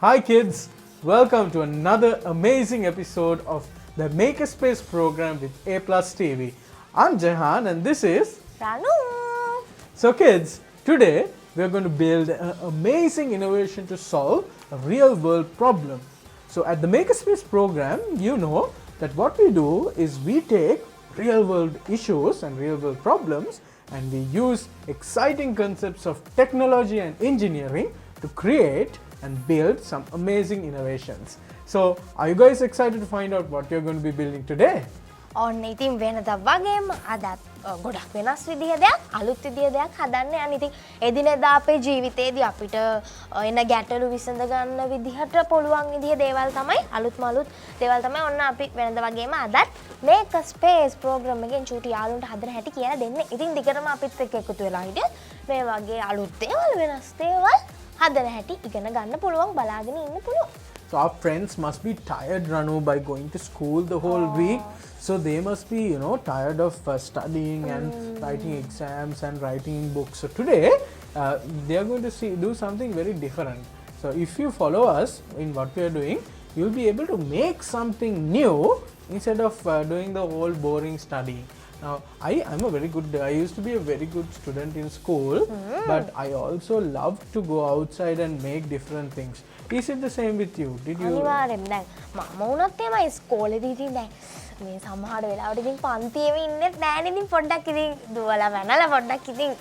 Hi kids, welcome to another amazing episode of the Makerspace program with A Plus TV. I'm Jahan and this is Ranu. So kids, today we are going to build an amazing innovation to solve a real world problem. So at the Makerspace program, you know that what we do is we take real world issues and real world problems and we use exciting concepts of technology and engineering to create and build some amazing innovations. So, are you guys excited to find out what you're going to be building today? ඔන්න ඉතින් වෙනදා වගේම අදත් ගොඩක් වෙනස් විදිහ දෙයක් අලුත් විදිහ දෙයක් හදන්න යන. ඉතින් එදිනෙදා අපේ ජීවිතේදී අපිට එන ගැටලු විසඳ ගන්න විදිහට පුළුවන් විදිහ දේවල් තමයි අලුත් දේවල් තමයි ඔන්න අපි වෙනදා වගේම අදත් මේක ස්පේස් ප්‍රෝග්‍රෑම් එකෙන් චූටි යාළුන්ට හදන හැටි කියලා දෙන්නේ. ඉතින් දිගටම අපිත් එක්ක එකතු වෙලා හිටියොත් මේ වගේ අලුත් දේවල් වෙනස් දේවල් හදන හැටි ඉගෙන ගන්න පුළුවන් බලාගෙන ඉන්න පුළුවන්. So our friends must be tired, Ranu, by going to school the whole week. So they must be, tired of studying and writing exams and writing books. So today they are going to do something very different. So if you follow us in what we are doing, you'll be able to make something new instead of doing the whole boring studying. Now, I used to be a very good student in school, but I also love to go outside and make different things. Is it the same with you? Did you? අනිවාර්යෙන් දැන් මම වුණත් එමය ඉස්කෝලේදී ඉතින් දැන් මේ සමහර වෙලාවට ඉතින් පන්තියේම ඉන්නෙත් නෑනේ. ඉතින් පොඩ්ඩක් ඉතින් දුවලා වැනලා පොඩ්ඩක් ඉතින්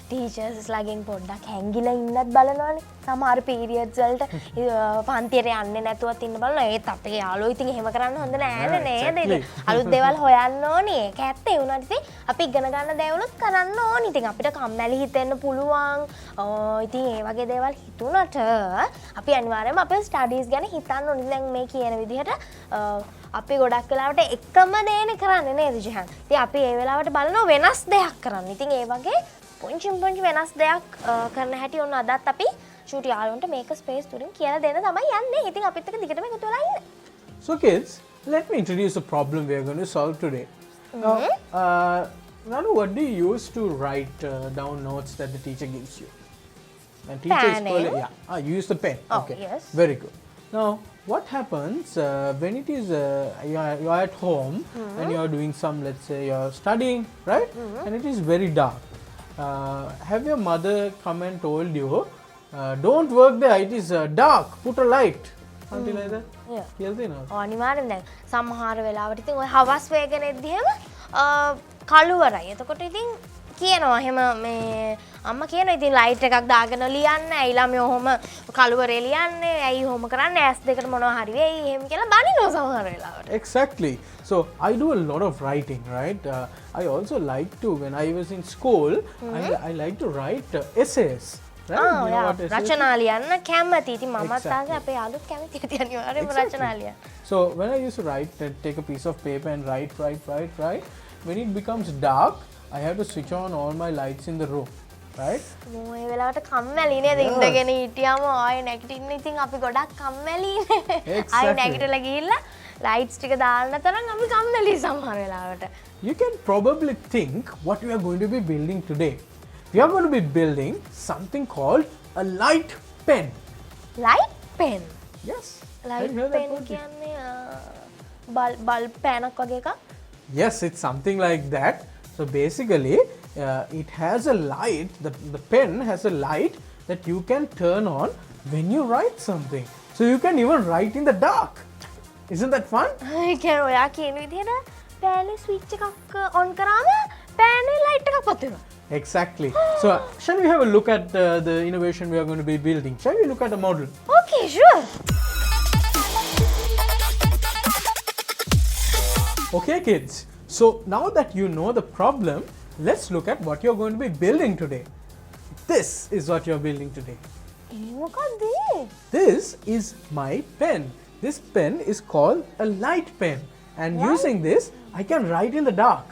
ටීචර්ස් ලාගෙන් පොඩ්ඩක් හැංගිලා ඉන්නත් බලනවානේ. සමහර පීරියඩ්ස් වලට පන්තියට යන්නේ නැතුවත් ඉන්න බලනවා. ඒත් අපේ යාළුවෝ ඉතින් එහෙම කරන්න හොඳ නෑනේ නේද? ඉතින් අලුත් දේවල් හොයන්න ඕනේ. ඒක ඇත්ත. ඒ වුණාට ඉතින් අපි ඉගෙන ගන්න දේවලුත් කරන්න ඕනේ. ඉතින් අපිට කම්මැලි හිතෙන්න පුළුවන්. ඉතින් ඒ වගේ දේවල් හිතුණට අපි අනිවාර්යයෙන්ම අපේ ස්ටඩීස් ගැන හිතන්න ඕනේ. දැන් මේ කියන විදිහට අපි ගොඩක් වෙලාවට එකම දේනේ කරන්නේ නේද ජහන්? ඉතින් අපි ඒ වෙලාවට බලනවා වෙනස් දෙයක් කරන්න. ඉතින් ඒ වගේ පොන්චි වෙනස් දෙයක් කරන හැටි ඔන්න අදත් අපි චූටි යාළුවන්ට මේක ස්පේස් තුලින් කියලා දෙන්න තමයි යන්නේ. ඉතින් අපිත් එක්ක දිගටම එකතු වෙලා ඉන්න. So kids, let me introduce the problem we are going to solve today. Now, Ranu, what do you use to write down notes that the teacher gives you? And teacher is calling, you use the pen. Okay, yes. Very good. Now, what happens when it is you are at home and you are doing some, let's say you are studying, right? And it is very dark. Have your mother come and told you, don't work there, it is dark, put a light, something like that? Yeah. Yes, you know. අනිවාර්යෙන් දැන් සමහර වෙලාවට ඉතින් ඔය හවස් වේගෙන එද්දි එහෙම කළුවරයි. එතකොට ඉතින් කියනවා එහෙම මේ අම්මා කියනවා ඉතින් ලයිට් එකක් දාගෙන ලියන්න. ඇයි ළමයි ඔහොම කළුවරේ ලියන්නේ? ඇයි ඔහොම කරන්නේ? ඇස් දෙකට මොනවා හරි වෙයි එහෙම කියලා බනිනවා සමහර වෙලාවට. Exactly. So I do a lot of writing, right? I also like to, when I was in school, I like to write essays. Right? You know what essays? රචනා ලියන්න කැමති. ඉතින් මමත් තාගේ අපේ යාළුවොත් කැමති ඉතින් අනිවාර්යයෙන්ම රචනා ලියන්න. So when I used to write, take a piece of paper and write, when it becomes dark, I have to switch on all my lights in the room, right? මොේ වෙලාවට කම්මැලි නේද? ඉඳගෙන හිටියාම ආයෙ නැගිටින්න ඉතින් අපි ගොඩක් කම්මැලිනේ. ආයෙ නැගිටලා ගිහිල්ලා lights ටික දාන්න තරම් අපි කම්මැලි සමහර වෙලාවට. You can probably think what we are going to be building today. We are going to be building something called a light pen. Light pen? Yes. Light pen කියන්නේ bulb pen එකක් වගේ එකක්? Yes, it's something like that. So basically, it has a light, the pen has a light that you can turn on when you write something. So you can even write in the dark. Isn't that fun? ඒ කියන්නේ ඔයා කියන විදිහට පෑනේ switch එකක් on කරාම පෑනේ light එකක් පත් වෙනවා. Exactly. So shall we have a look at the innovation we are going to be building? Shall we look at a model? Okay, sure. Okay kids, so now that you know the problem, let's look at what you're going to be building today. This is what you're building today. මොකක්ද? This is my pen. This pen is called a light pen, and using this I can write in the dark.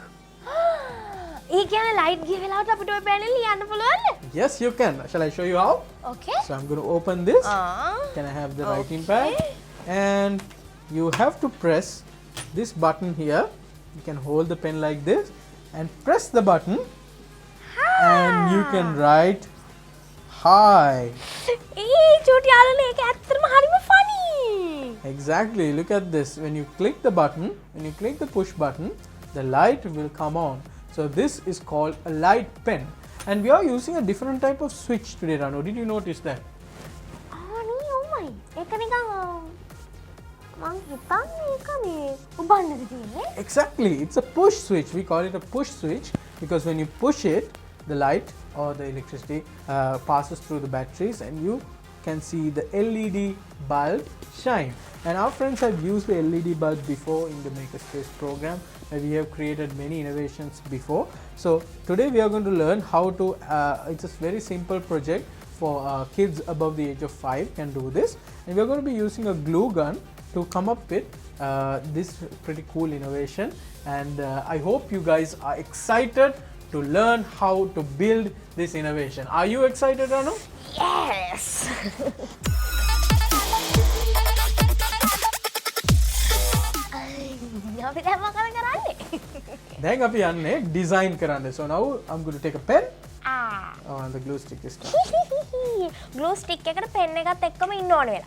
ඒ කියන්නේ light ගිය වෙලාවට අපිට ඔය pen එක ලියන්න පුළුවන්ද? Yes, you can. Shall I show you how? Okay. So I'm going to open this. Can I have the writing pad? And you have to press this button here. You can hold the pen like this and press the button and you can write high. ඒ චූටි යාළුවනේ ඒක ඇත්තටම හරිම funny. Exactly. Look at this. When you click the button, when you click the push button, the light will come on. So this is called a light pen. And we are using a different type of switch today, Ranu. Did you notice that? නේ ඔමයි. ඒක නිකන් මං හිතන්නේ ඒක මේ උබන්නද තියෙන්නේ. Exactly. It's a push switch. We call it a push switch because when you push it, the light or the electricity passes through the batteries and you can see the LED bulb shine. And our friends have used the LED bulb before in the Makerspace program where we have created many innovations before. So today we are going to learn how to, it's a very simple project for kids above the age of 5 can do this. And we are going to be using a glue gun to come up with this pretty cool innovation. And I hope you guys are excited to learn how to build this innovation. Are you excited, Ranu? Yes. අපි දැන් මොකද කරන්නේ? දැන් අපි යන්නේ design කරන්න. So now I'm going to take a pen. And the glue stick is done. glue stick එකට pen එකත් එක්කම ඉන්න ඕනේ වෙලා.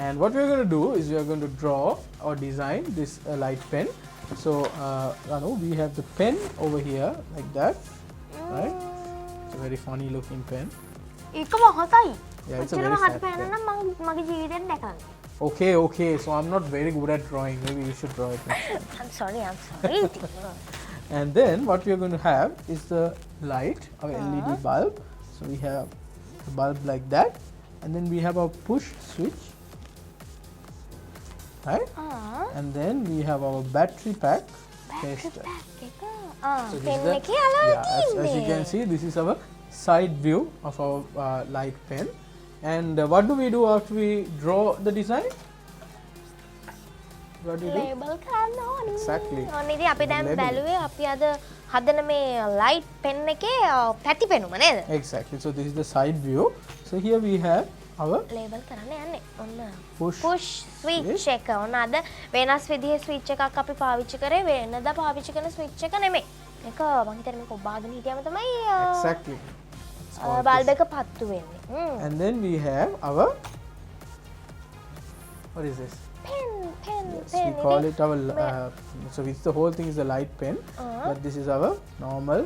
And what we're going to do is we are going to draw or design this light pen. So Ranu, we have the pen over here like that, right? It's a very funny looking pen. ඒක මහතයි. Yeah, it's a කොච්චර very මහත් fat පේන pen. නම් මගේ ජීවිතේට දැකලා. Okay, so I'm not very good at drawing. Maybe you should draw it. I'm sorry. And then what we are going to have is the light, our LED bulb. So we have the bulb like that, and then we have our push switch, right? And then we have our battery pack. placed there. So this is the, as you can see, this is our side view of our light pen. And what do we do after we draw the design? What do you do? Label කරන්න ඕනේ. Exactly. ඔන්න ඉතින් අපි දැන් Label. බැලුවේ අපි අද හදන මේ light pen එකේ පැති පෙනුම නේද? Exactly. So this is the side view. So here we have our label කරන්න යන්නේ. ඔන්න push. push switch එක. ඔන්න අද වෙනස් විදිහේ switch එකක් අපි පාවිච්චි කරේ වෙනදා පාවිච්චි කරන switch එක නෙමෙයි. ඒක මම හිතන්නේ මේක ඔබාගෙන හිටියම තමයි Exactly. It's called bulb push. එක පත්තු වෙන්නේ. And then we have our, what is this? pen Yes, we call it our, so it's the whole thing is the light pen, but this is our normal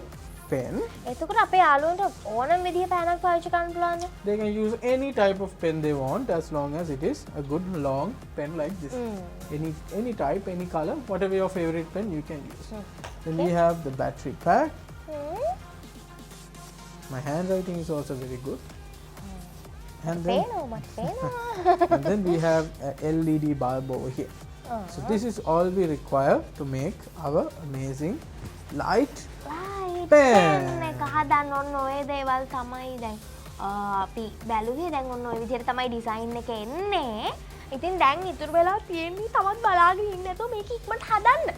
pen. එතකොට අපේ යාළුවන්ට ඕනම විදිහේ පෑනක් පාවිච්චි කරන්න පුළුවන්ද? They can use any type of pen they want as long as it is a good long pen like this. Any type, any color, whatever your favorite pen you can use. Then we have the battery pack. My handwriting is also very good. And then, පේනවා මට පේනවා. and then we have a LED bulb over here. So this is all we require to make our amazing light pen. එක හදන්න ඕන ඔය දේවල් තමයි දැන් අපි බැලුවේ දැන් ඔන්න ඔය විදිහට තමයි ඩිසයින් එක එන්නේ. ඉතින් දැන් ඉතුරු වෙලා තියෙන්නේ තවත් බලාගෙන ඉන්න නැතුව මේක ඉක්මනට හදන්න.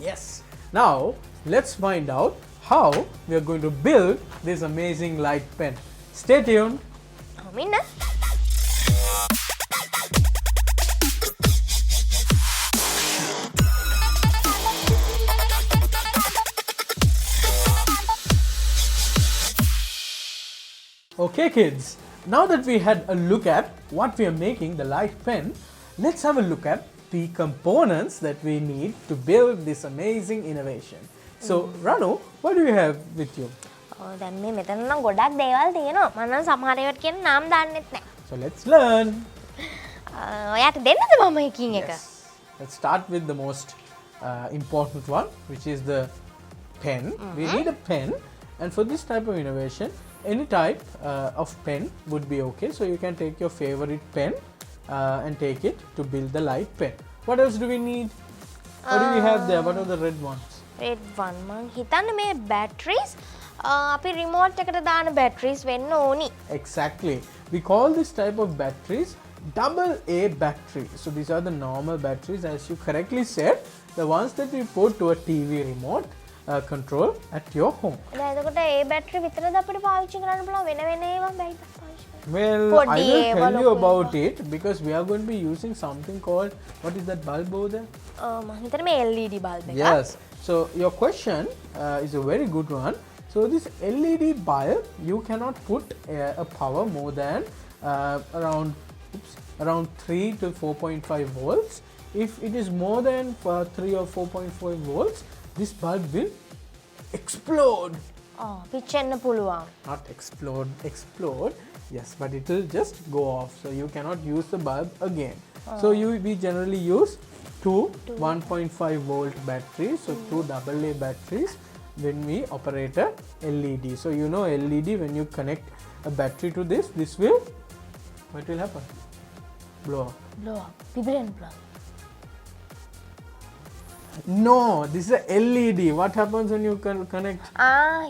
Yes. Now let's find out how we are going to build this amazing light pen. Stay tuned. මින්න. Okay kids, now that we had a look at what we are making the light pen, let's have a look at the components that we need to build this amazing innovation. So Ranu, what do you have with you? දැන් මේ මෙතන නම් ගොඩක් දේවල් තියෙනවා. මම නම් සමහර ඒවාට කියන නාම දාන්නෙත් නැහැ. So let's learn. ඔයාට දෙන්නද මම එකින් එක? Yes. Let's start with the most important one, which is the pen. We need a pen, and for this type of innovation, any type of pen would be okay. So you can take your favorite pen and take it to build the light pen. What else do we need? What do we have there? What are the red ones? Red one මං හිතන්නේ මේ batteries අපි remote එකට දාන batteries වෙන්න ඕනි. Exactly. We call this type of batteries double A battery. So these are the normal batteries, as you correctly said, the ones that we put to a TV remote control at your home. දැන් එතකොට ඒ battery විතරද අපිට පාවිච්චි කරන්න පුළුවන් වෙන වෙන ඒවා බැයිද පාවිච්චි කරන්න? Well, I Podi will eva tell you loku about it because we are going to be using something called, what is that bulb over there? මං හිතන්නේ මේ LED bulb එක. Yes. So your question is a very good one. So So this LED bulb, you cannot put a power more than around 3 to 4.5 volts. If it is more than 3 or 4.5 volts, this bulb will explode. පිච්චෙන්න පුළුවන්. Not explode, yes, but it will just go off. So you cannot use the bulb again. So we generally use two 1.5 volt batteries, so two AA batteries when we operate a LED. So you know LED, when you connect a battery to this will, what will happen? Blow up. Blow up. පිපිරෙන්න පුළුවන්. No, this is a LED. What happens when you connect?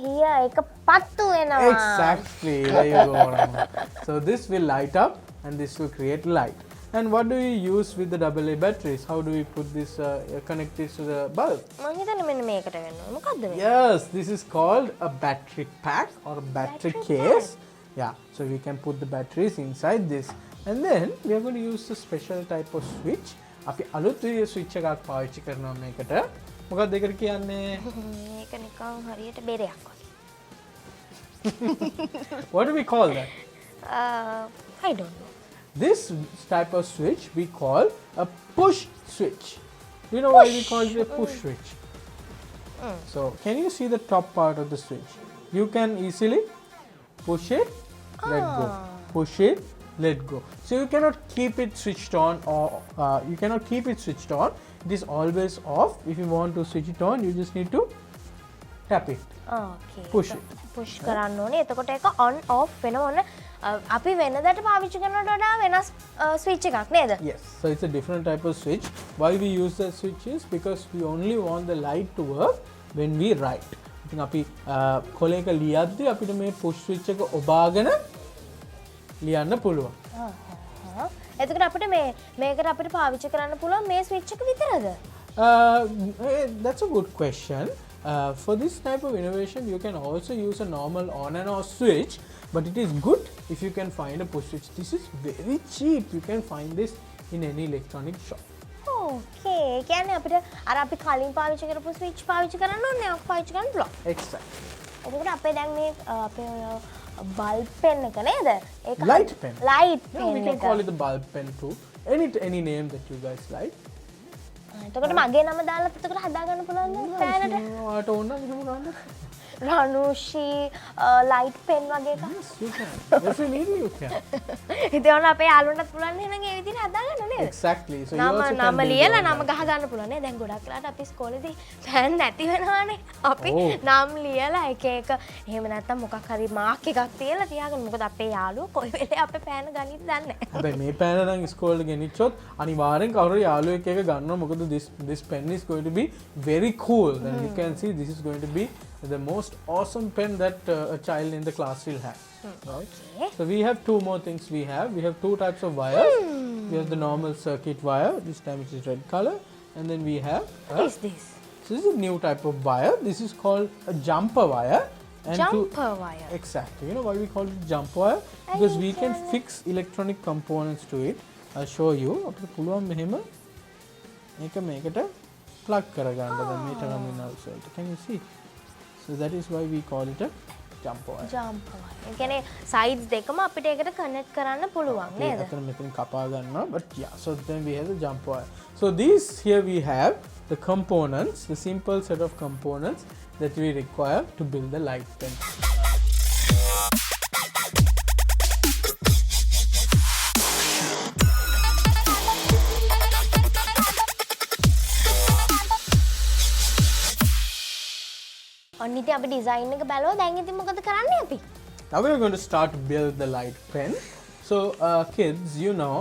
Here එක පත්තු වෙනවා. Exactly. There you go. Rama. So this will light up and this will create light. And what do we use with the AA batteries? How do we put this, connect this to the bulb? මම හිතන්නේ මෙන්න මේකට වෙනවා. මොකද්ද මේ? Yes, this is called a battery pack or a battery case. Yeah, so we can put the batteries inside this. And then we are going to use a special type of switch. අපි අලුත් විදිහේ switch එකක් පාවිච්චි කරනවා මේකට. මොකක්ද ඒකට කියන්නේ? මේක නිකන් හරියට බෙරයක් වගේ. What do we call that? I don't know. This type of switch we call a push switch. Do you know why we call it a push switch? So can you see the top part of the switch? You can easily push it, let go. Push it, let go. So you cannot keep it switched on, or you cannot keep it switched on. It is always off. If you want to switch it on, you just need to tap it. Okay. Push it. Push කරන්න ඕනේ. එතකොට ඒක on off වෙනවනේ. අපි වෙනදාට පාවිච්චි කරනවට වඩා වෙනස් switch එකක් නේද? Yes. So it's a different type of switch. Why we use that switch is because we only want the light to work when we write. ඉතින් අපි කොලේක ලියද්දී අපිට මේ push switch එක ඔබාගෙන ලියන්න පුළුවන්. එතකොට අපිට මේකට අපිට පාවිච්චි කරන්න පුළුවන් මේ switch එක විතරද? That's a good question. For this type of innovation, you can also use a normal on and off switch, but it is good if you can find a push switch. This is very cheap. You can find this in any electronic shop. Okay. කියන්නේ අපිට අර අපි කලින් පාවිච්චි කරපු switch පාවිච්චි කරන්න ඕනේ නැහැ. පාවිච්චි කරන්න පුළුවන්. Exactly. එතකොට අපේ දැන් මේ අපේ bulb pen එක නේද? ඒක Light pen. Light Yeah, pen we can එක. call it the bulb pen too. Any name that you guys like. එතකොට මගේ නම දාලා එතකොට හදාගන්න පුළුවන්ද පෑනට? ඔයාට ඕන නම් එහෙම ගන්න. රනුෂි ලයිට් පෙන් වගේ එකක්. Yes, you can. Definitely you can. ඉතින් ඔන්න අපේ යාළුවන්ටත් පුළුවන් එහෙනම් ඒ විදිහට හදාගන්න නේද? Exactly. So you නම also can නම build ලියලා your own නම light. ගහ ගන්න පුළුවන් නේ. දැන් ගොඩක් වෙලාවට අපි ඉස්කෝලේදී පෑන් නැති වෙනවානේ. අපි නම් ලියලා එක එක එහෙම නැත්තම් මොකක් හරි මාක් එකක් තියලා තියාගන්න. මොකද අපේ යාළුවෝ කොයි වෙලේ අපේ පෑන ගනිද්ද දන්නේ නැහැ. හැබැයි මේ පෑන නම් ඉස්කෝලේට ගෙනිච්චොත් අනිවාර්යෙන් කවුරු යාළුවෙක් එක ගන්නවා. මොකද this pen is going to be very cool. And you can see this is going to be the most awesome pen that a child in the class will have. Right? Okay. So we have two more things we have. We have two types of wires. We have the normal circuit wire. This time it is red color. And then we have What is this? so this is a new type of wire. This is called a jumper wire. And Jumper wire. Exactly. You know why we call it jumper wire? Because we can fix electronic components to it. I'll show you. අපිට පුළුවන් මෙහෙම මේකට plug කරගන්න දැන් මේ terminals වලට. Can you see? So that is why we call it a jumper wire. Jumper wire. ඒ කියන්නේ sides දෙකම අපිට ඒකට connect කරන්න පුළුවන් නේද? අතන මෙතන කපා ගන්නවා. But yeah, so then we have the jumper wire. So these here we have the components, the simple set of components that we require to build the light pen. ඔන්න ඉතින් අපි ඩිසයින් එක බැලුවා. දැන් ඉතින් මොකද කරන්නේ අපි? Now we are going to start to build the light pen. So kids, you know,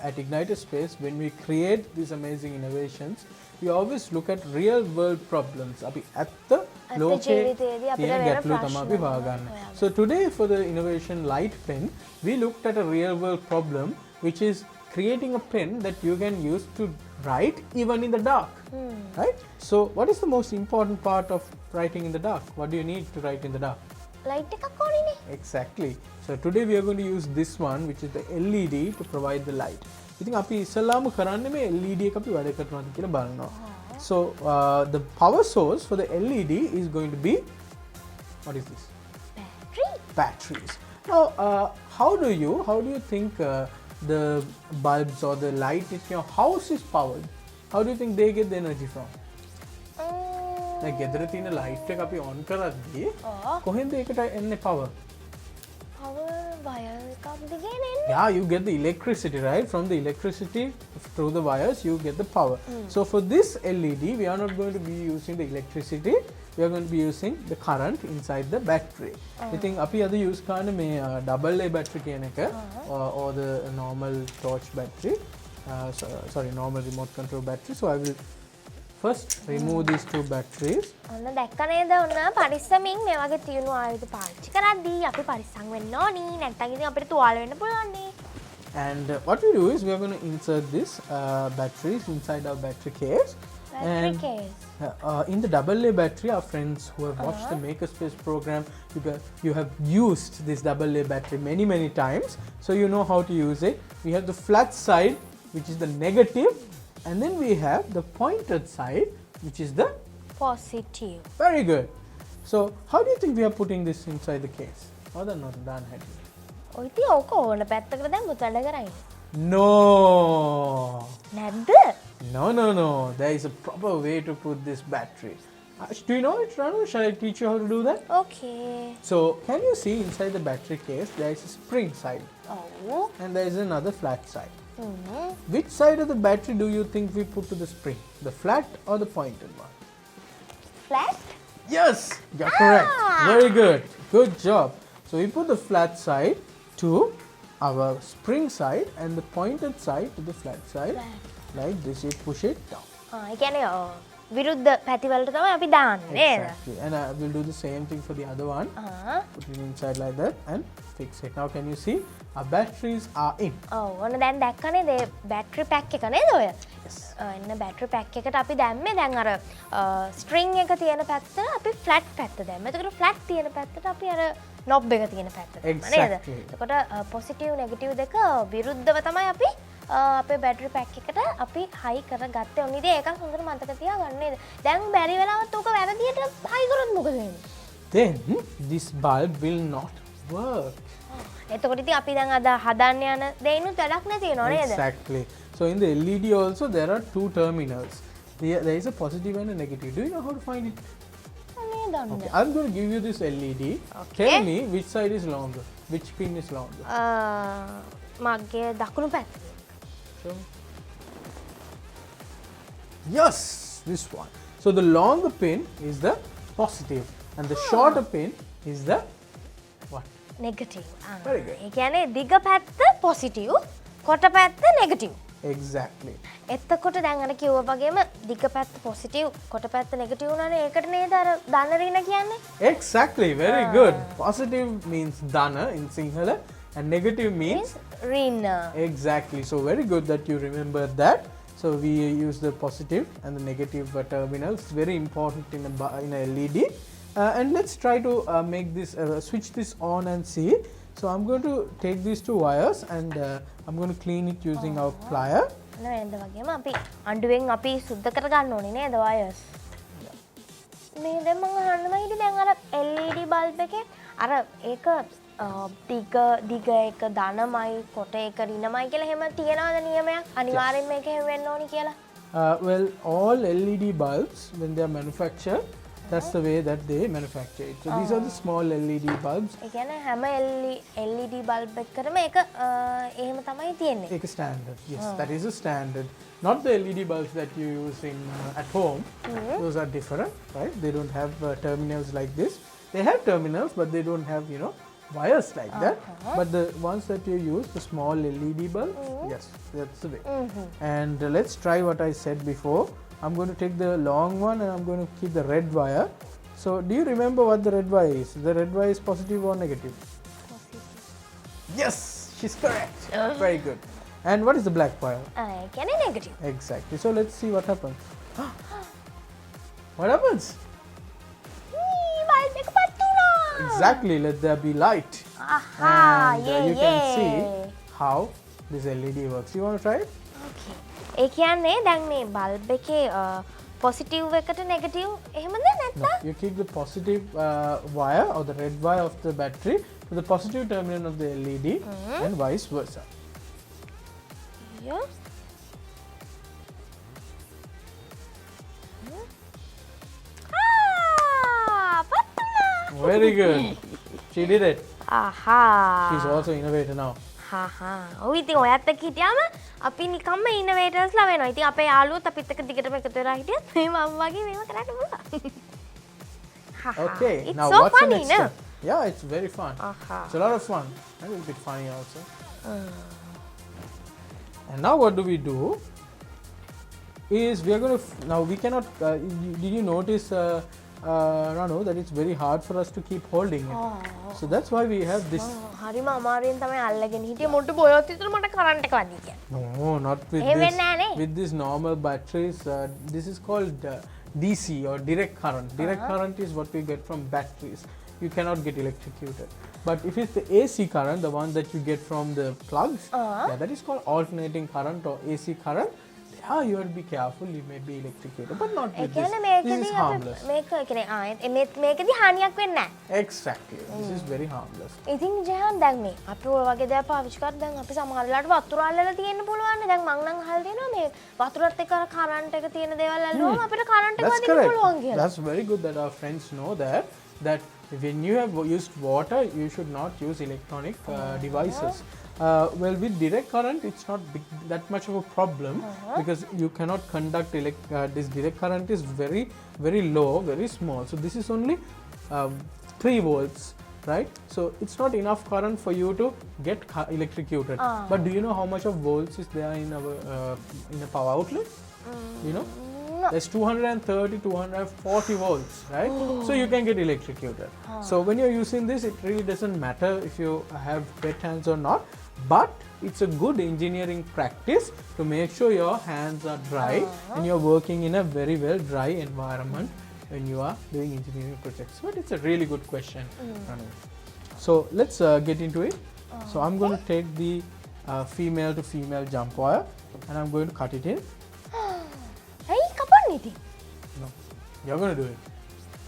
at Igniter Space, when we create these amazing innovations, we always look at real world problems. අපි ඇත්ත ලෝකේ තියෙන ගැටලු තමයි අපි හොයාගන්නේ. So today for the innovation light pen, we looked at a real world problem, which is creating a pen that you can use to write even in the dark. Right? So what is the most important part of writing in the dark? What do you need to write in the dark? Light එකක් ඕනේ. Exactly. So today we are going to use this one, which is the LED, to provide the light. ඉතින් අපි ඉස්සෙල්ලාම කරන්නේ මේ LED එක අපි වැඩ කරනවාද කියලා බලනවා. So the power source for the LED is going to be What is this? Battery. Batteries. Now, how do you think the bulbs or the light in your house is powered? How do you think they get the energy from? Like ගෙදර තියෙන light එක අපි on කරද්දී කොහෙන්ද ඒකට එන්නේ power? Power wire එකක් දිගේන එන්නේ. Yeah, you get the electricity, right? From the electricity through the wires, you get the power. So for this LED, we are not going to be using the electricity. We are going to be using the current inside the battery. I think අපි අද use කරන්නේ මේ double A battery කියන එක or the normal torch battery. Sorry, normal remote control battery. So I will first remove these two batteries. ඔන්න දැක්ක නේද ඔන්න පරිස්සමින් මේ වගේ තියුණු ආයුධ පාවිච්චි කරද්දී අපි පරිස්සම් වෙන්න ඕනි. නැත්නම් ඉතින් අපිට තුවාල වෙන්න පුළුවන් නේ. And what we do is we are going to insert this batteries inside our battery case. Battery case. In the AA battery, our friends who have watched the Makerspace program, you have used this AA battery many times, so you know how to use it. We have the flat side, which is the negative, and then we have the pointed side, which is the Positive. very good. So how do you think we are putting this inside the case? Or the not done head? ඔය ඉතින් ඕක ඕන පැත්තකට දැන් මුතඩ කරයි. No. නැද්ද? No. There is a proper way to put this battery. Do you know it, Ranu? Shall I teach you how to do that? Okay. So, can you see inside the battery case there is a spring side Oh. and there is another flat side. Hmm. Which side of the battery do you think we put to the spring? The flat or the pointed one? Flat? Yes, you're correct. Very good. Good job. So, we put the flat side to our spring side and the pointed side to the flat side. Like this, you push it down. ඒ කියන්නේ විරුද්ධ පැති වලට තමයි අපි දාන්නේ නේද? Exactly. And I will do the same thing for the other one. Put it inside like that and fix it. Now can you see our batteries are in? ඔව් ඔන්න දැන් දැක්කනේ මේ බැටරි පැක් එක නේද ඔය? එන්න බැටරි පැක් එකට අපි දැම්මේ දැන් අර ස්ට්‍රින්ග් එක තියෙන පැත්තට අපි ෆ්ලැට් පැත්ත දැම්මා. එතකොට ෆ්ලැට් තියෙන පැත්තට අපි අර නොබ් එක තියෙන පැත්ත දැම්මා නේද? එතකොට පොසිටිව් නෙගටිව් දෙක විරුද්ධව තමයි අපි අපේ බැටරි පැක් එකට අපි හයි කරගත්තේ. ඔන්න ඉතින් ඒකත් හොඳට මතක තියාගන්න නේද? දැන් බැරි වෙලාවත් ඕක වැරදියට හයි කරොත් මොකද වෙන්නේ? Then this bulb will not work. එතකොට ඉතින් අපි දැන් අද හදන්න යන දෙයිනුත් වැඩක් නැති වෙනව නේද? Exactly. So in the LED also there are two terminals. There is a positive and a negative. Do you know how to find it? Okay, I'm going to give you this LED. Okay. Tell me which side is longer. Which pin is longer? මගේ දකුණු පැත්ත. Show me. Yes, this one. So the longer pin is the positive and the shorter pin is the what? Negative. Very good. ඒ කියන්නේ දිග පැත්ත positive, කොට පැත්ත negative. Exactly. එතකොට දැන් අර කිව්වා වගේම දිග පැත්ත positive, කොට පැත්ත negative උනානේ ඒකට නේද අර ධන ඍණ කියන්නේ? Exactly. Very good. Positive means dana in Sinhala and negative means ඍණ. exactly. So very good that you remember that. So we use the positive and the negative terminals. Very important in a LED. And let's try to make this switch this on and see. So I'm going to take these two wires and I'm going to clean it using our plier. නේද වගේම අපි අඬුවෙන් අපි සුද්ධ කරගන්න ඕනේ නේද wires. මේ දැන් මම අහන්නම හිටියේ දැන් අර LED bulb එකේ අර ඒක දිග එක ධනමයි කොට එක ඍණමයි කියලා එහෙම තියනවාද නියමයක් අනිවාර්යෙන් මේක එහෙම වෙන්න ඕනි කියලා? Well, all LED bulbs when they are manufactured, that's the way that they manufacture it. So these are the small LED bulbs. ඒ කියන්නේ හැම LED bulb එකකටම ඒක එහෙම තමයි තියෙන්නේ. Take a standard. Yes, that is a standard. Not the LED bulbs that you use in at home. Those are different, right? They don't have terminals like this. They have terminals, but they don't have wires like that. But the ones that you use, the small LED bulbs, yes, that's the way. And let's try what I said before. I'm going to take the long one and I'm going to keep the red wire. So do you remember what the red wire is? The red wire is positive or negative? Positive. Yes, she's correct. Very good. And what is the black wire? ඒ කියන්නේ negative. Exactly. So let's see what happens. What happens? bulb එක පත් වුණා. Exactly. Let there be light. Aha, And you can see how this LED works. You want to try it? Okay. ඒ කියන්නේ දැන් මේ bulb එකේ positive එකට negative එහෙමද නැත්නම්? No, you keep the positive wire or the red wire of the battery to the positive terminal of the LED and vice versa. Yeah. Very good. She did it. Aha. She's also innovator now. හා ඔව් ඉතින් ඔයත් එක්ක හිටියාම අපි නිකම්ම ඉනෝවේටර්ස්ලා වෙනවා. ඉතින් අපේ යාළුවෝත් අපිත් එක්ක දිගටම එකතු වෙලා හිටියත් මේ මම වගේ මේව කරන්න පුළුවන්. Okay, It's now so what's funny, the next no? step? Yeah, it's very fun. Aha. It's a lot of fun. And a little bit funny also. And now what do? Is we are going to now we cannot. Did you notice, Ranu, that it's very hard for us to keep holding it. So that's why we have this. හරිම අමාරුවෙන් තමයි අල්ලගෙන හිටියේ මොට්ටු බොයොත් විතර මට current එක වදී කියන්නේ. No, not with එහෙම this. වෙන්නේ නැහැ නේ. With these normal batteries, this is called DC or direct current. Direct current is what we get from batteries. You cannot get electrocuted. But if it's the AC current, the one that you get from the plugs, yeah, that is called alternating current or AC current. Yeah, you have to be careful. You may be electrocuted, but not A with this. කියන්නේ This is මේකදී harmless. මේක කියන්නේ මේකදී හානියක් වෙන්නේ නැහැ. Exactly. This is very harmless. ඉතින් ජයන් දැන් මේ අපි ඔය වගේ දේවල් පාවිච්චි කරලා දැන් අපි සමහර වෙලාවට වතුර අල්ලලා තියෙන්න පුළුවන් නේ. දැන් මං නම් අහලා තියෙනවා මේ වතුරත් එක්ක කරන්ට් එක තියෙන දේවල් අල්ලුවම අපිට කරන්ට් එක That's වදින්න correct. පුළුවන් කියලා. That's very good that our friends know that when you have used water, you should not use electronic devices. Well, with direct current, it's not that much of a problem because you cannot conduct this direct current is very, very low, very small. So this is only 3 volts, right? So it's not enough current for you to get electrocuted. But do you know how much of volts is there in our in a power outlet? You know? There's 230, 240 volts, right? So you can get electrocuted. So when you're using this, it really doesn't matter if you have wet hands or not, but it's a good engineering practice to make sure your hands are dry and you're working in a very well dry environment when you are doing engineering projects. But it's a really good question. So let's get into it. So I'm going to take the female to female jump wire and I'm going to cut it in. ඇයි කපන්නේ ඉතින්? No, you're going to do it.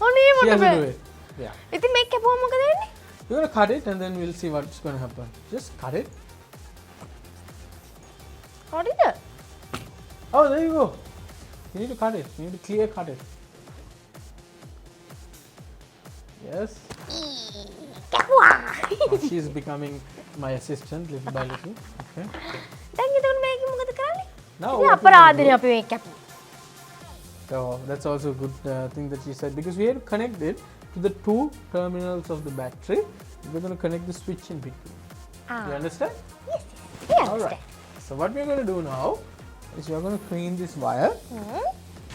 ඔනේ She has මට to do it. Yeah. ඉතින් මේක කැපුවම මොකද වෙන්නේ? You're going to cut it and then we'll see what's going to happen. Just cut it. හරිද? Oh, there you go. You need to cut it. You need to clear cut it. Yes. කැපුවා. Now she's becoming my assistant little by little. Okay. දැන් එතකොට මේක මොකද කරන්නේ? Now ඉතින් what we're අපරාධනේ gonna අපි මේක කැපුවා. do- So that's also a good thing that she said because we have to connect it to the 2 terminals of the battery. We're going to connect the switch in between. You understand? Yes, yes. All right. So what we're going to do now is we're going to clean this wire.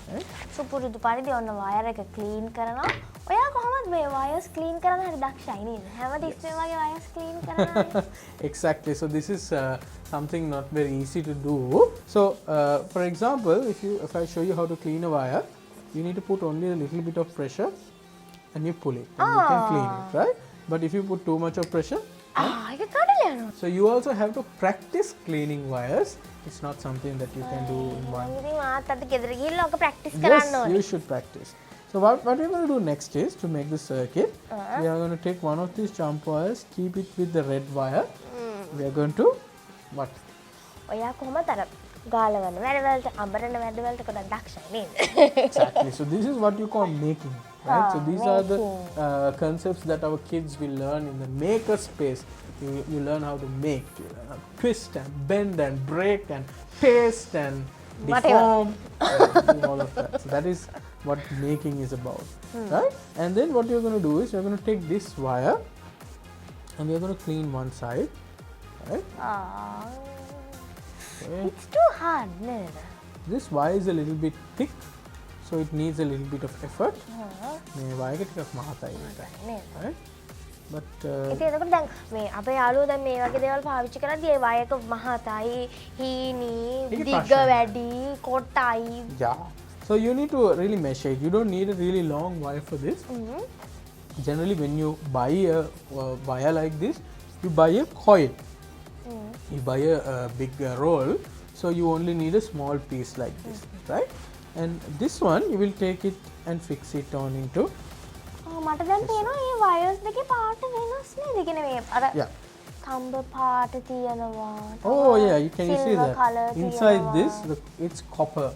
Right? සුපුරුදු පරිදි ඔන්න wire එක clean කරනවා. ඔයා කොහොමද මේ wires clean කරන්න හරි දක්ෂයි නේද? හැමතිස්සෙම වගේ වයර්ස් ක්ලීන් කරනවා. Exactly. So this is something not very easy to do. So for example, if I show you how to clean a wire, you need to put only a little bit of pressure and you pull it and you can clean it, right? But if you put too much of pressure, ඒක කඩලා යනවා. so you also have to practice cleaning wires. It's not something that you can do in one. ඉතින් මාත් අද ගෙදර ගිහිල්ලා ඔක practice කරන්න Yes, ඕනේ. you should practice. So what we're going to do next is to make the circuit, we are going to take one of these jump wires, keep it with the red wire. We are going to what? ඔයා කොහොමද අර ගාලවන වැඩවලට අඹරන වැඩවලට ගොඩක් දක්ෂයි නේද? Exactly. So this is what you call making, right? So these are the concepts that our kids will learn in the maker space. You learn how to make, you learn how to twist and bend and break and paste and deform, and all of that. So that is what making is about, right? And then what you're going to do is you're going to take this wire and we're going to clean one side, right? Okay. It's too hard නේද? This wire is a little bit thick, so it needs a little bit of effort. මේ wire එක ටිකක් මහතයි නේද? right? But ඉතින් එතකොට දැන් මේ අපේ යාළුවෝ දැන් මේ වගේ දේවල් පාවිච්චි කරද්දී ඒ වයර් එක මහතයි, හීනි, ඒක දිග ප්‍රශ්නයක්. වැඩි, කොටයි. yeah, so you need to really measure it. You don't need a really long wire for this. Generally when you buy a wire like this, you buy a coil. You buy a big roll, so you only need a small piece like this, right? and this one you will take it and fix it on into. මට දැන් පේනවා මේ wires දෙකේ පාට වෙනස් නේද? කියන්නේ මේ අර Yeah. තඹ පාට තියෙනවා. Oh yeah, you can you see silver that colour inside තියෙනවා. this it's copper,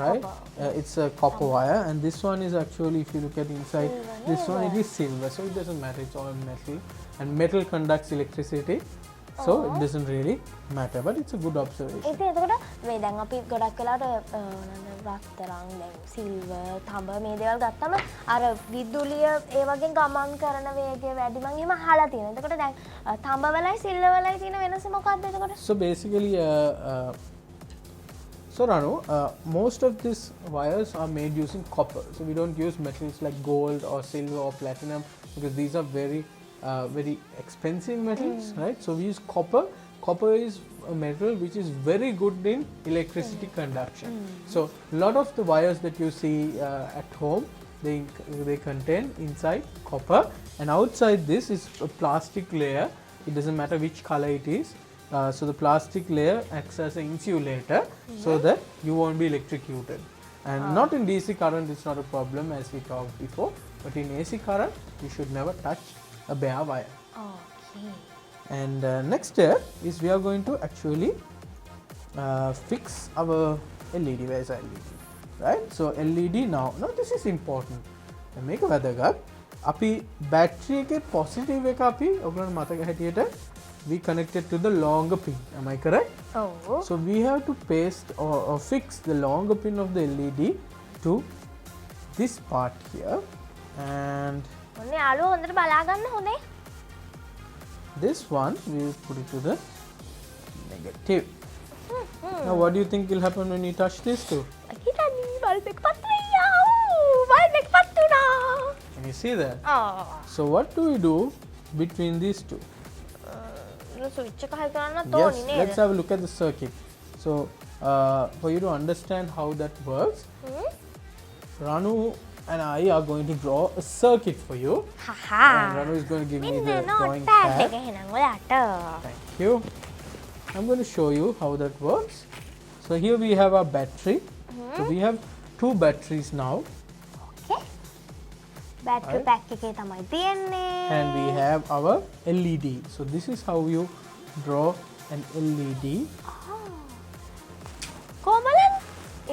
right? copper. It's a copper wire, and this one is actually, if you look at inside, Silver, this one it yeah. is silver, so it doesn't matter. It's all metal, and metal conducts electricity, so it doesn't really matter. But it's a good observation. ඉතින් එතකොට මේ දැන් අපි ගොඩක් වෙලාවට රත්තරන් දැන් silver තඹ මේ දේවල් ගත්තම අර විදුලිය ඒ වගේ ගමන් කරන වේගය වැඩි මම එහෙම අහලා තියෙනවා. එතකොට දැන් තඹ වලයි සිල්වර් වලයි තියෙන වෙනස මොකක්ද එතකොට? So basically, so Ranu, most of these wires are made using copper. So we don't use metals like gold or silver or platinum, because these are very expensive metals, right? So we use copper. Copper is a metal which is very good in electricity conduction. So a lot of the wires that you see at home, they contain inside copper, and outside this is a plastic layer. It doesn't matter which color it is. So the plastic layer acts as an insulator, so that you won't be electrocuted. And not in DC current, it's not a problem, as we talked before, but in AC current you should never touch a bare wire. Okay. And next step is we are going to actually fix our LED. Where's LED? Right? So LED now this is important. Make a වැදගත්. අපි battery එකේ positive එක අපි ඔයගොල්ලෝ මතක හැටියට we connected to the longer pin. Am I correct? Oh. So we have to paste or fix the longer pin of the LED to this part here, and ඔන්න යාළුවෝ හොඳට බලා ගන්න හොඳේ. this one we will put it to the negative. Now what do you think will happen when you touch these two? හිතන්නේ bulb එක පත් වෙයියා. Bulb එක පත් වුණා. Can you see that? ආ. So what do we do between these two? Switch එක හයි කරන්නත් Yes, ඕනි නේද? let's have a look at the circuit. So for you to understand how that works, Ranu and I are going to draw a circuit for you. හහා. And Ranu is going to give me මෙන්න the note drawing pad pad. එක එහෙනම් ඔයාට. Thank you. I'm going to show you how that works. So here we have our battery. So we have two batteries now, Okay. Battery pack එකේ තමයි තියෙන්නේ. and we have our LED. So this is how you draw an LED. කොහමද?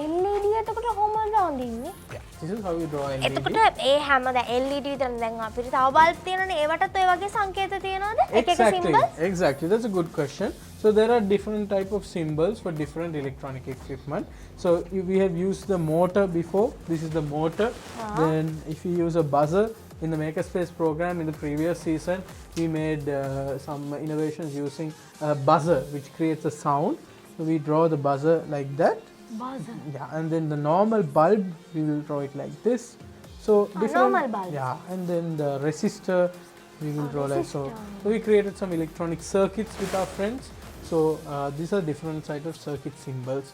LED එතකොට කොහමද අඳින්නේ? This is how you draw LED. එතකොට ඒ හැම දැන් LED විතරනේ දැන් අපිට තව බල්බ් තියෙනනේ ඒවටත් ඔය වගේ සංකේත තියෙනවද? එක එක symbols? Exactly. That's a good question. So there are different type of symbols for different electronic equipment. So we have used the motor before. This is the motor. Then if you use a buzzer in the Makerspace program in the previous season, we made some innovations using a buzzer which creates a sound. So we draw the buzzer like that. Buzzer. Yeah, and then the normal bulb we will draw it like this. So normal bulb. Yeah, and then the resistor we will draw like so. So we created some electronic circuits with our friends. So these are different types of circuit symbols.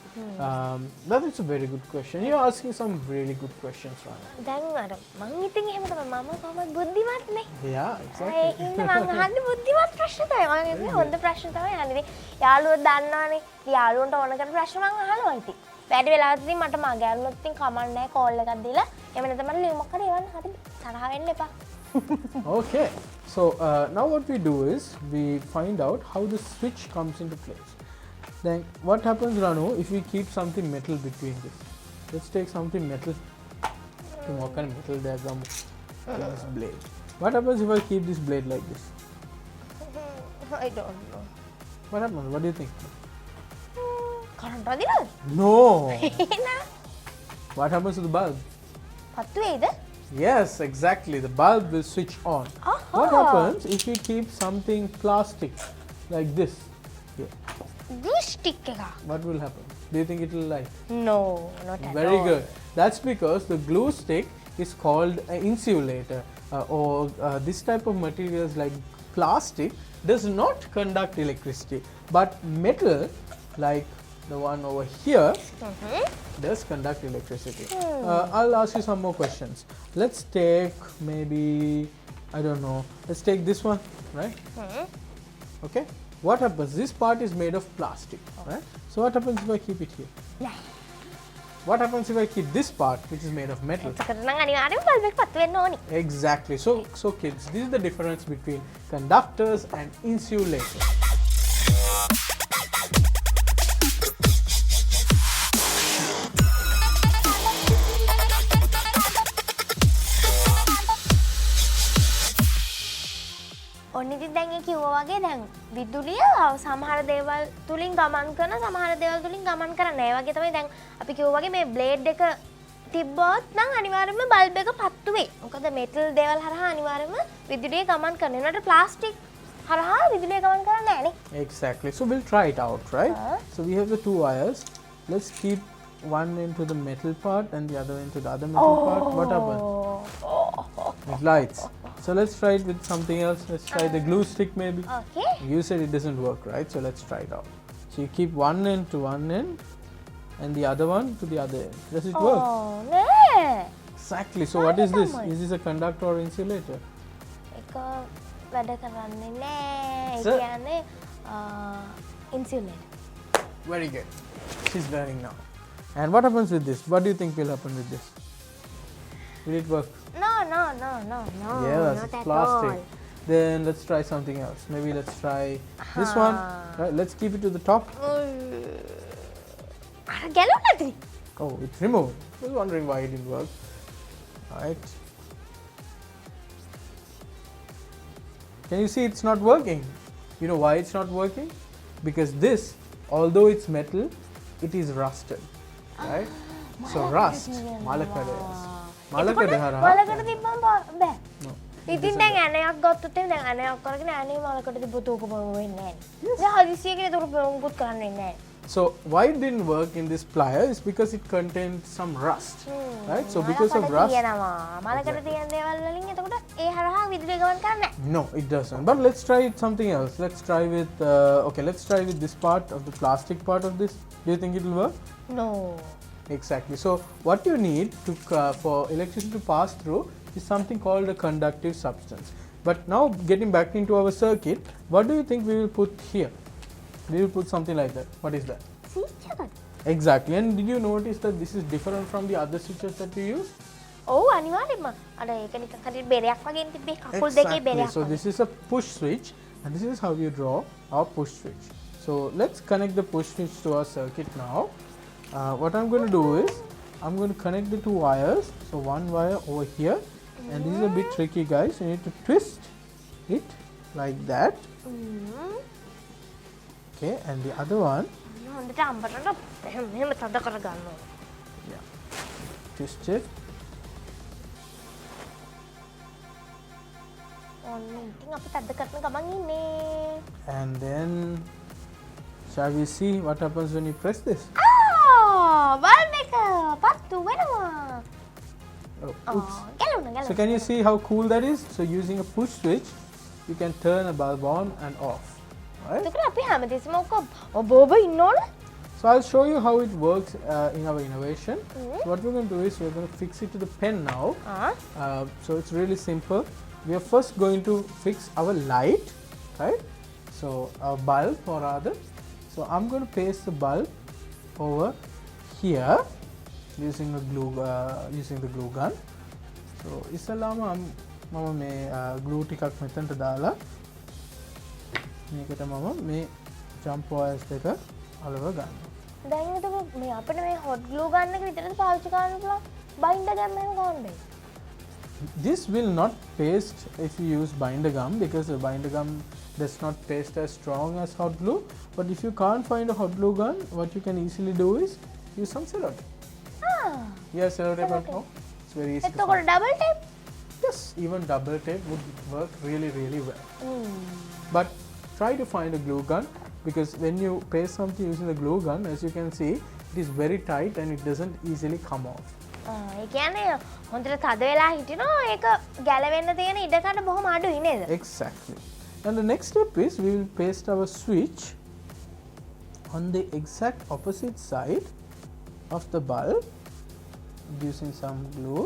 That is a very good question. You're asking some really good questions, Rana. දැන් අර මං ඉතින් එහෙම තමයි මම කොහොමද බුද්ධිමත් නේ. Yeah, exactly. ඒකින්ද මං අහන්නේ බුද්ධිමත් ප්‍රශ්න තමයි. මම කියන්නේ හොඳ ප්‍රශ්න තමයි අහන්නේ. යාළුවෝ දන්නවනේ. යාළුවන්ට ඕන කරන ප්‍රශ්න මං අහනවා ඉතින්. වැඩි වෙලාවට ඉතින් මට මගේ අරුණොත් ඉතින් කමක් නැහැ කෝල් එකක් දීලා. එහෙම නැත්නම් මට ලියුමක් හරි එවන්න හරි තරහ වෙන්න එපා. Okay, so now what we do is we find out how the switch comes into place. Then what happens, Ranu, if we keep something metal between this? Let's take something metal. What kind of metal diagram? This blade. What happens if I keep this blade like this? I don't know. What happens? What do you think? Current වදිනවද? No. එහෙනම් What happens to the bulb? පත්තු වෙයිද? Yes, exactly. The bulb will switch on. What happens if we keep something plastic like this? Here. glue stick එක. What will happen? Do you think it will light? No, not at Very all. good. That's because the glue stick is called an insulator, or this type of materials like plastic does not conduct electricity, but metal like the one over here does conduct electricity. I'll ask you some more questions. Let's take maybe, I don't know, let's take this one, right? Okay. What happens? This part is made of plastic, right? So what happens if I keep it here? නෑ. what happens if I keep this part, which is made of metal? එතකොට නම් අනිවාර්යෙන්ම bulb එක පත්තු වෙන්න ඕනි. Exactly. So kids, this is the difference between conductors and insulators. ඔන්න ඉතින් දැන් ඒ කිව්වා වගේ දැන් විදුලිය සමහර දේවල් තුලින් ගමන් කරන සමහර දේවල් තුලින් ගමන් කරන්නේ නැහැ. ඒ වගේ තමයි දැන් අපි කිව්වා වගේ මේ බ්ලේඩ් එක තිබ්බොත් නම් අනිවාර්යයෙන්ම බල්බ් එක පත්තු වෙයි. මොකද මෙටල් දේවල් හරහා අනිවාර්යයෙන්ම විදුලිය ගමන් කරනවා. ඒකට ප්ලාස්ටික් හරහා විදුලිය ගමන් කරන්නේ නැහැ නේ. Exactly. So we'll try it out, right? So we have the two wires. Let's keep one into the metal part and the other into the other metal part. What happens? It lights. So let's try it with something else. Let's try the glue stick maybe. Okay. You said it doesn't work, right? So let's try it out. So you keep one end to one end and the other one to the other end. Does it work? නෑ. Exactly. So what is this? Is this a conductor or insulator? ඒක වැඩ කරන්නේ නෑ. Sir? ඒ කියන්නේ ඉන්සියුලේටර්. Very good. She's learning now. And what happens with this? What do you think will happen with this? Will it work? No. Yes, not it's at plastic. all. Then let's try something else. Maybe let's try this one. Right, let's keep it to the top. අර ගැලුණාද? Oh, it's removed. I was wondering why it didn't work. Right. Can you see it's not working? You know why it's not working? Because this, although it's metal, it is rusted. Right? So rust. Malakadayas. Malakada hara. මලකට තිබ්බම බෑ. No. ඉතින් දැන් ඇණයක් ගත්තොත් එහෙනම් දැන් ඇණයක් කරගෙන ඇණේ මලකට තිබ්බොත් ඕක බව වෙන්නේ නැහැ. දැන් හදිසියකින් ඒක මොකුත් කරන්න වෙන්නේ නැහැ. So why it didn't work in this plier is because it contained some rust. Right? So because of rust. මලකට තියෙන දේවල් වලින් එතකොට ඒ හරහා විදුලිය ගමන් කරන්නේ නැහැ. No, it doesn't. But let's try it something else. Let's try with let's try with this part of the plastic part of this. Do you think it will work? No. Exactly. So what you need to for electricity to pass through is something called a conductive substance. But now getting back into our circuit, what do you think we will put here? We will put something like that. What is that? Switch එකක්. Exactly. And did you notice that this is different from the other switches that we use? ඔව් අනිවාර්යෙන්ම. අර ඒක නිකන් හරියට බෙරයක් වගේ තිබ්බේ කකුල් දෙකේ Exactly. බෙරයක්. So this is a push switch and this is how you draw our push switch. So let's connect the push switch to our circuit now. What I'm going to do is I'm going to connect the two wires. So one wire over here and this is a bit tricky guys. You need to twist it like that. Okay, and the other one, හොඳට අම්බරට මෙහෙම තද කරගන්න ඕනේ. yeah, twist it. ඔන්න ඉතින් අපි තද කරන ගමන් ඉන්නේ. And then shall we see what happens when you press this? Bulb එක පත්තු වෙනවා. Oh, oops. ගැලුණා. So can you see how cool that is? So using a push switch, you can turn a bulb on and off. Right? ඒකට අපි හැමදෙස්සම ඔබ ඉන්නෝනේ. So I'll show you how it works in our innovation. So what we're going to do is we're going to fix it to the pen now. So it's really simple. We are first going to fix our light, right? So our bulb or rather. So I'm going to paste the bulb over here using the glue gun. So ඉස්සෙල්ලාම මම මේ glue ටිකක් මෙතනට දාලා මේකට මම මේ jump wires දෙක අලව ගන්නවා. දැන් එතකොට මේ අපිට මේ hot glue ගන්න එක විතරද පාවිච්චි කරන්න පුළුවන්? binder gum එහෙම ගන්න බෑ. This will not paste if you use binder gum because the binder gum does not paste as strong as hot glue. But if you can't find a hot glue gun, what you can easily do is use some sellotape. Yes, sellotape at home. It's very easy to එතකොට find. double tape? Yes, even double tape would work really, really well. But try to find a glue gun because when you paste something using the glue gun, as you can see, it is very tight and it doesn't easily come off. ඒ කියන්නේ හොඳට තද වෙලා හිටිනවා ඒක ගැලවෙන්න තියෙන ඉඩකඩ බොහොම අඩුයි නේද? Exactly. And the next step is we will paste our switch on the exact opposite side of the bulb using some glue.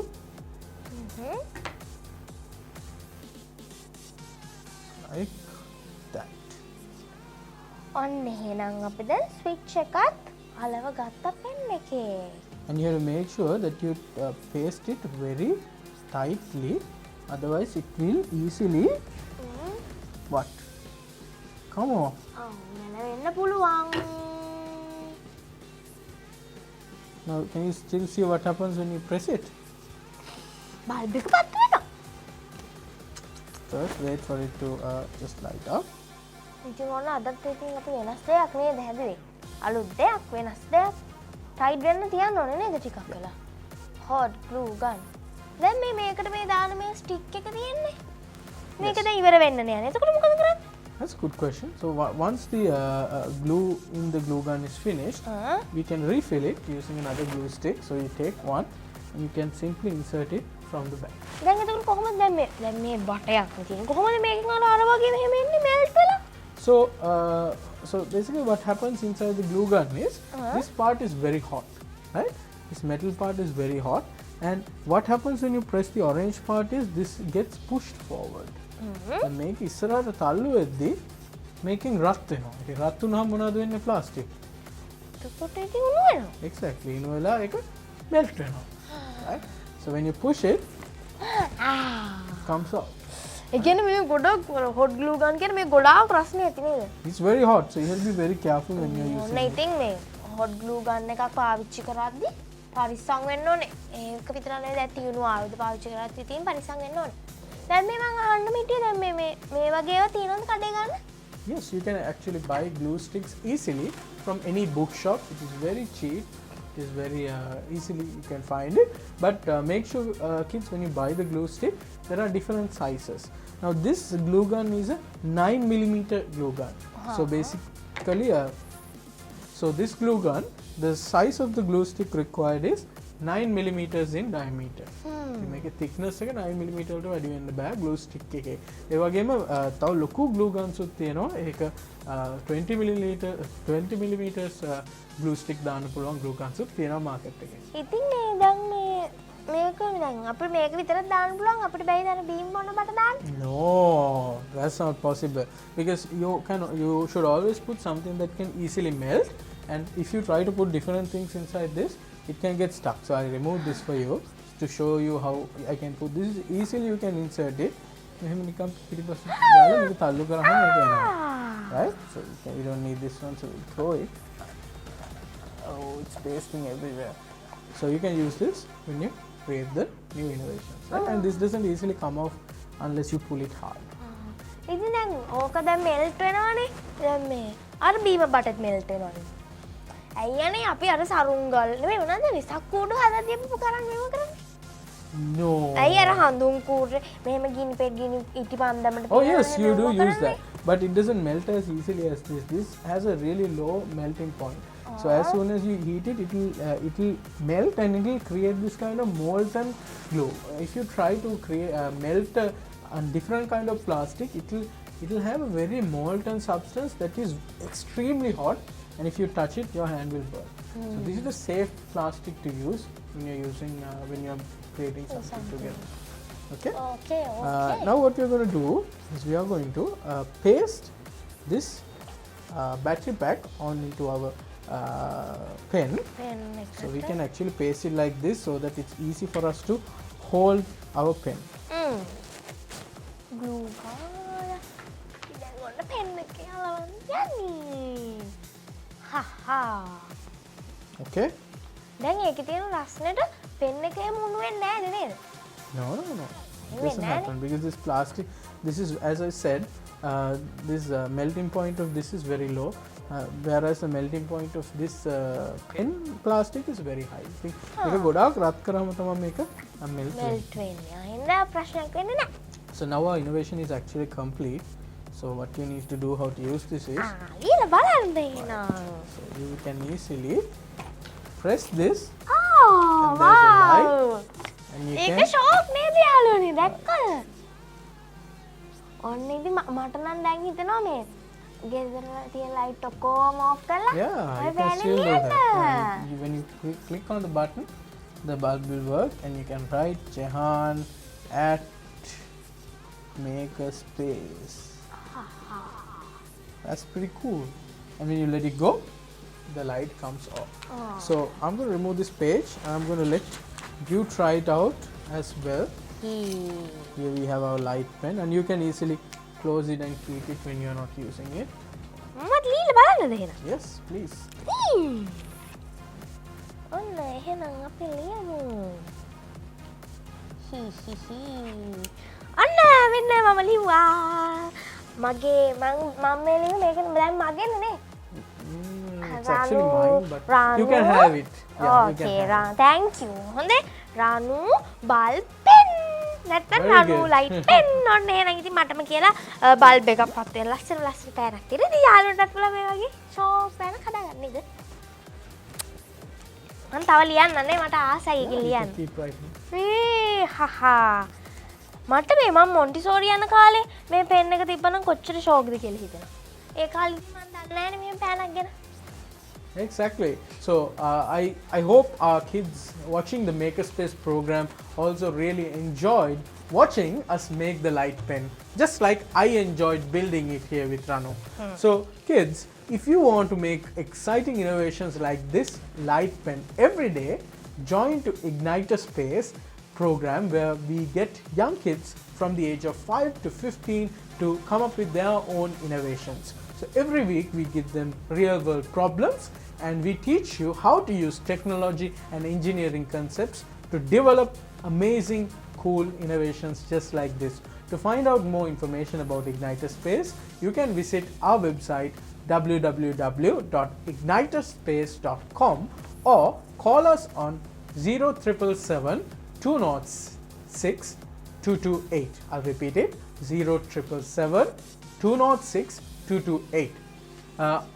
Like that. ඔන්න එහෙනම් අපි දැන් ස්විච් එකත් අලව ගත්ත පෙන් එකේ. and you have to make sure that you paste it very tightly, otherwise it will easily what? Come on. වෙන්න පුළුවන්. Now can you still see what happens when you press it? Bulb එක පත් වෙනවා. First wait for it to just light up. ඉතින් ඔන්න අදත් ඉතින් අපි වෙනස් දෙයක් නේද හැදුවේ. අලුත් දෙයක් වෙනස් දෙයක්. ටයිට් වෙන්න තියන්න ඕනේ නේද ටිකක් වෙලා. hot glue gun. දැන් මේකට මේ දාන මේ ස්ටික් එක තියෙන්නේ. මේක දැන් ඉවර වෙන්න නෑ. එතකොට මොකද කරන්නේ? That's a good question. So once the glue in the glue gun is finished, we can refill it using another glue stick. So you take one and you can simply insert it from the back. දැන් එතකොට කොහොමද දැන් මේ බටයක් තියෙන්නේ. කොහොමද මේකෙන් අර වගේ මෙහෙම එන්නේ මෙල්ට් වෙලා? So basically what happens inside the glue gun is this part is very hot, right? This metal part is very hot, and what happens when you press the orange part is this gets pushed forward. And make ඉස්සරහට තල්ලු වෙද්දී මේකෙන් රත් වෙනවා. ඒක රත් වුණාම මොනවද වෙන්නේ? ප්ලාස්ටික්. එතකොට ඉතින් උණු වෙනවා. Exactly. ඉනු වෙලා ඒක melt වෙනවා. Right? So when you push it, comes out. ඒ කියන්නේ මේ ගොඩක් hot glue gun කියන මේ ගොඩාක් රස්නේ ඇති නේද? It's very hot, so you have to be very careful when you're using ඔන්න it. ඉතින් මේ hot glue gun එකක් පාවිච්චි කරද්දී පරිස්සම් වෙන්න ඕනේ. ඒක විතර නෙවෙයි දැන් තියුණු ආයුධ පාවිච්චි කරද්දී ඉතින් පරිස්සම් වෙන්න ඕනේ. දැන් මේ මම අහන්න මිටියේ දැන් මේ වගේ ඒවා තියෙනවද කඩේ ගන්න? Yes, you can actually buy glue sticks easily from any bookshop. It is very cheap. It is very easily you can find it. But make sure, kids, when you buy the glue stick, there are different sizes. Now this glue gun is a 9mm glue gun. So basically, so this glue gun, the size of the glue stick required is 9mm in diameter. You make a thickness එක 9mm වලට වැඩි වෙන්න බෑ glue stick එකේ. ඒ වගේම තව ලොකු glue guns උත් තියෙනවා. ඒක 20mm glue stick දාන්න පුළුවන් glue guns උත් තියෙනවා market එකේ. ඉතින් මේ දැන් මේක දැන් අපිට මේක විතරක් දාන්න පුළුවන් අපිට බැරි දැන් බීම් මොන බට දාන්න? No, that's not possible because you should always put something that can easily melt, and if you try to put different things inside this, it can get stuck. So I removed this for you to show you how I can put this. Easily you can insert it. මෙහෙම නිකන් පිටිපස්සට දාලා මේක තල්ලු කරාම මේක එනවා. Right? So we don't need this one, so we'll throw it. Oh, it's pasting everywhere. So you can use this when you create the new innovations, right? And this doesn't easily come off unless you pull it hard. ඉතින් දැන් ඕක දැන් melt වෙනවනේ. දැන් මේ අර බීම බටත් melt වෙනවනේ. ඇයියනේ අපි අර සරුංගල් නෙමෙයි මොනවද විසක් කූඩු හදලා තියපු කරන්නේ මේව කරන්නේ? No. ඇයි අර හඳුන් කූඩේ මෙහෙම ගිනි පෙට් ගිනි ඉටි පන්දමට Oh yes, you do use that, but it doesn't melt as easily as this. This has a really low melting point. So as soon as you heat it, it will melt and it will create this kind of molten glue. If you try to melt a different kind of plastic, it will have a very molten substance that is extremely hot, and if you touch it, your hand will burn. So this is a safe plastic to use when you're creating something together. Okay. Okay. Now what we are going to do is we are going to paste this battery pack on into our pen. So we can actually paste it like this so that it's easy for us to hold our pen. Glue gun. දැන් ඔන්න පෙන් එකේ අලවන්න යන්නේ. හා. Okay. දැන් ඒකේ තියෙන රස්නෙට පෙන් එකේ මුණු වෙන්නේ නැහැ නේද? No. It doesn't happen because this plastic, this is, as I said, this melting point of this is very low, whereas the melting point of this pen plastic is very high. ඒක ගොඩාක් රත් කරාම තමයි මේක melt වෙන්නේ. එහෙනම් ප්‍රශ්නයක් වෙන්නේ නැහැ. So now our innovation is actually complete. So what you need to do, how to use this is, ඊළ බලන්න දෙනවා. so you can easily press this, Oh, and there's a light, wow. and you ඒක can ෂෝක් නේද යාළුවනේ දැක්කද? ඔන්න ඉතින් මට නම් දැන් හිතෙනවා මේ ගෙදර තියෙන ලයිට් ඔක්කොම ඔෆ් කරලා yeah, you can still do that. And when you click on the button, the bulb will work, and you can write Jehan at makerspace. That's pretty cool. And when you let it go, the light comes off. So I'm going to remove this page and I'm going to let you try it out as well. Here we have our light pen and you can easily close it and keep it when you're not using it. මට ලීලා බලන්නද එහෙනම්? Yes, please. ඔන්න එහෙනම් අපි ලියමු. අන්න මෙන්න මම ලිව්වා. මගේ මම මේ ලිව්ව මේක දැන් මගේනේ නේ. It's actually mine, but you can have it. Yeah, you can Okay, have it. thank you. හොඳේ. රානු බල්බ් පෙන්. නැත්නම් රානු ලයිට් පෙන් ඔන්න එහෙනම් ඉතින් මටම කියලා බල්බ් එකක් පත් වෙන ලස්සන පෑනක් තියෙන. ඉතින් යාළුවන්ටත් පුළුවන් මේ වගේ ෂෝප් පෑනක් හදාගන්න නේද? මම තව ලියන්න නේ මට ආසයි ඒක ලියන්න. Keep writing. හහා. මට මේ මම මොන්ටිසෝරි යන කාලේ මේ පෙන් එක තිබ්බනම් කොච්චර ෂෝක්ද කියලා හිතෙනවා. ඒ කාලේ මම දන්නේ නැහැ නේ මේ පෑනක් ගැන. Exactly. So I hope our kids watching the Makerspace program also really enjoyed watching us make the light pen, just like I enjoyed building it here with Ranu. So kids, if you want to make exciting innovations like this light pen every day, join to Igniter Space program where we get young kids from the age of 5 to 15 to come up with their own innovations. So every week we give them real world problems and we teach you how to use technology and engineering concepts to develop amazing cool innovations just like this. To find out more information about Igniter Space, you can visit our website www.igniterspace.com or call us on 0777 206 228. I'll repeat it, 0777 206 228.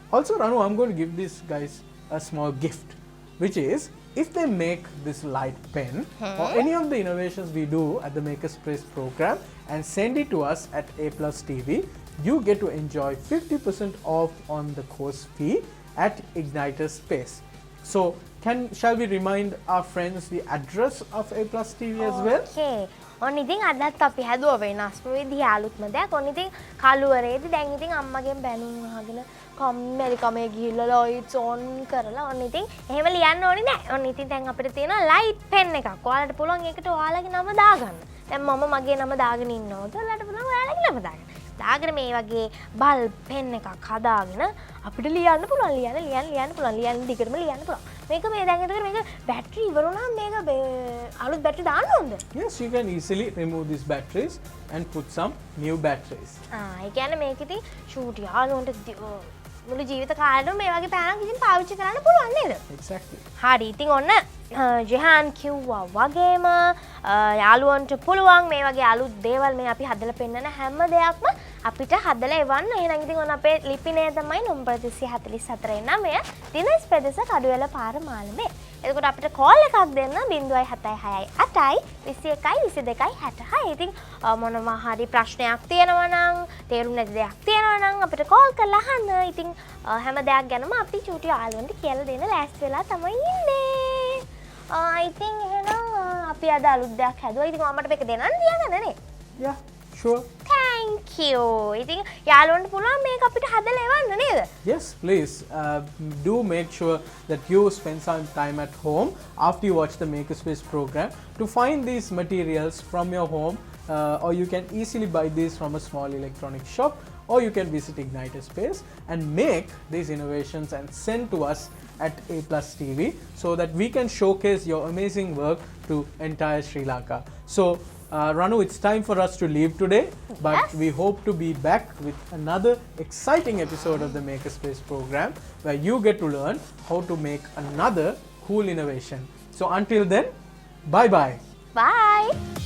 Also, Ranu, I'm going to give these guys a small gift, which is if they make this light pen or any of the innovations we do at the Makerspace program and send it to us at A+ TV, you get to enjoy 50% off on the course fee at Igniter Space. So, shall we remind our friends the address of A+ TV as well? Okay. ඔන්න ඉතින් අදත් අපි හැදුව වෙනස්ම විදිහ අලුත්ම දෙයක්. ඔන්න ඉතින් කළුවරේදී දැන් ඉතින් අම්මගෙන් බැනුම් අහගෙන කම්මැලි කමේ ගිහිල්ලා ලයිට්ස් ඔන් කරලා ඔන්න ඉතින් එහෙම ලියන්න ඕනේ නැහැ. ඔන්න ඉතින් දැන් අපිට තියෙනවා ලයිට් පෙන් එකක්. ඔයාලට පුළුවන් ඒකට ඔයාලගේ නම දාගන්න. දැන් මම මගේ නම දාගෙන ඉන්නවා. ඔයාලට පුළුවන් ඔයාලගේ නම දාගන්න. දාගෙන මේ වගේ බල්බ් පෙන් එකක් හදාගෙන අපිට ලියන්න පුළුවන්. ලියන්න පුළුවන්. ලියන්න දිගටම ලියන්න පුළුවන්. මේක මේ දැන් එතකොට මේක බැටරි ඉවර වුණාම මේක අලුත් බැටරි දාන්න ඕනද? Yes, you can easily remove these batteries and put some new batteries. ඒ කියන්නේ මේක ඉතින් ෂූට් යාළුවන්ට මුළු ජීවිත කාලෙම මේ වගේ පෑනක් ඉතින් පාවිච්චි කරන්න පුළුවන් නේද? Exactly. හරි. ඉතින් ඔන්න ජෙහාන් කිව්වා වගේම යාළුවන්ට පුළුවන් මේ වගේ අලුත් දේවල් මේ අපි හදලා පෙන්නන හැම දෙයක්ම අපිට හදලා එවන්න. එහෙනම් ඉතින් ඔන්න අපේ ලිපිනය තමයි නම්බර 344 9 දිනස් පෙදෙස කඩුවෙල පාර මාළඹේ. එතකොට අපිට කෝල් එකක් දෙන්න 076 8යි 21යි 22යි 66. ඉතින් මොනවා හරි ප්‍රශ්නයක් තියෙනවා නම් තේරුම් නැති දෙයක් තියෙනවා නම් අපිට කෝල් කරලා අහන්න. ඉතින් හැම දෙයක් ගැනම අපි චූටි යාළුවන්ට කියලා දෙන්න ලෑස්ති වෙලා තමයි ඉන්නේ. I think එහෙනම් අපි අද අලුත් දෙයක් හැදුවා. ඉතින් මමට මේක දෙන්නන්න තියාගන්න නේ. Yeah, sure. Thank you. ඉතින් යාළුවන්ට පුළුවන් මේක අපිට හදලා එවන්න නේද? Yes, please. Do make sure that you spend some time at home after you watch the Makerspace program to find these materials from your home, or you can easily buy these from a small electronic shop, or you can visit Igniter Space and make these innovations and send to us at A+ TV so that we can showcase your amazing work to entire Sri Lanka. So, Ranu, it's time for us to leave today, but we hope to be back with another exciting episode of the Makerspace program where you get to learn how to make another cool innovation. So until then, bye-bye. Bye.